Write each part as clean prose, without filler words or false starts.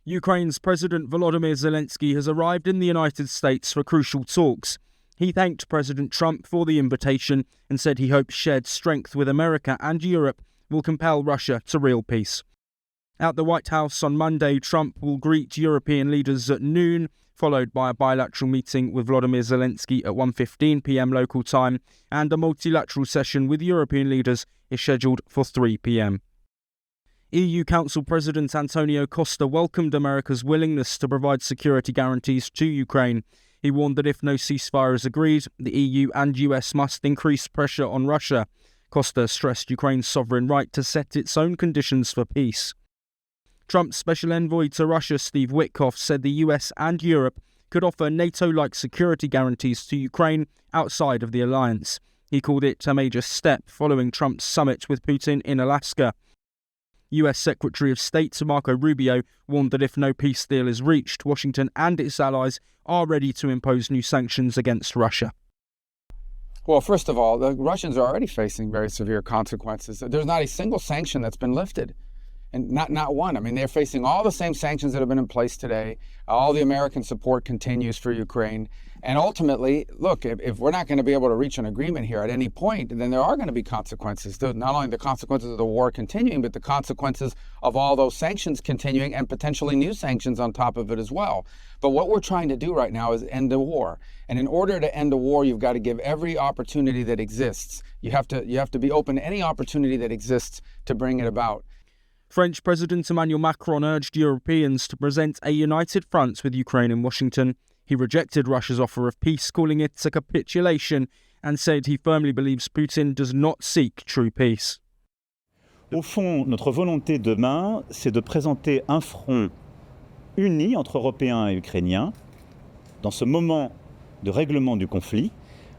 Ukraine's President Volodymyr Zelenskiy has arrived in the United States for crucial talks. He thanked President Trump for the invitation and said he hopes shared strength with America and Europe will compel Russia to real peace. At the White House on Monday, Trump will greet European leaders at noon, followed by a bilateral meeting with Volodymyr Zelenskiy at 1:15 p.m. local time, and a multilateral session with European leaders is scheduled for 3 p.m. EU Council President Antonio Costa welcomed America's willingness to provide security guarantees to Ukraine. He warned that if no ceasefire is agreed, the EU and US must increase pressure on Russia. Costa stressed Ukraine's sovereign right to set its own conditions for peace. Trump's special envoy to Russia, Steve Witkoff, said the US and Europe could offer NATO-like security guarantees to Ukraine outside of the alliance. He called it a major step following Trump's summit with Putin in Alaska. US Secretary of State Marco Rubio warned that if no peace deal is reached, Washington and its allies are ready to impose new sanctions against Russia. Well, first of all, the Russians are already facing very severe consequences. There's not a single sanction that's been lifted. And not one. I mean, they're facing all the same sanctions that have been in place today. All the American support continues for Ukraine. And ultimately, look, if we're not going to be able to reach an agreement here at any point, then there are going to be consequences. Not only the consequences of the war continuing, but the consequences of all those sanctions continuing and potentially new sanctions on top of it as well. But what we're trying to do right now is end the war. And in order to end a war, you've got to give every opportunity that exists. You have to be open to any opportunity that exists to bring it about. French President Emmanuel Macron urged Europeans to present a united front with Ukraine in Washington. He rejected Russia's offer of peace, calling it a capitulation, and said he firmly believes Putin does not seek true peace. Au fond, notre volonté demain, c'est de présenter un front uni entre Européens et Ukrainiens dans ce moment de règlement du conflit,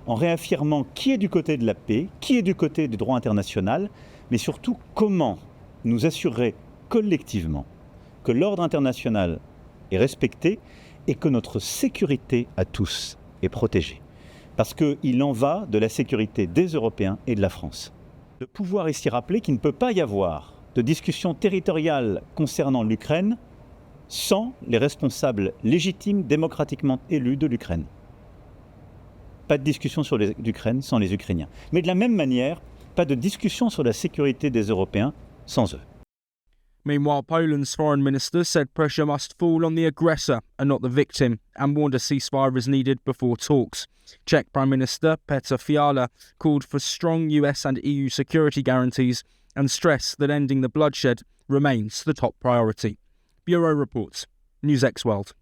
en réaffirmant qui est du côté de la paix, qui est du côté du droit international, mais surtout comment nous assurer collectivement que l'ordre international est respecté et que notre sécurité à tous est protégée. Parce qu'il en va de la sécurité des Européens et de la France. De pouvoir ici rappeler qu'il ne peut pas y avoir de discussion territoriale concernant l'Ukraine sans les responsables légitimes, démocratiquement élus de l'Ukraine. Pas de discussion sur l'Ukraine sans les Ukrainiens. Mais de la même manière, pas de discussion sur la sécurité des Européens sans eux. Meanwhile, Poland's foreign minister said pressure must fall on the aggressor and not the victim, and warned a ceasefire is needed before talks. Czech Prime Minister Petr Fiala called for strong US and EU security guarantees and stressed that ending the bloodshed remains the top priority. Bureau reports. NewsX World.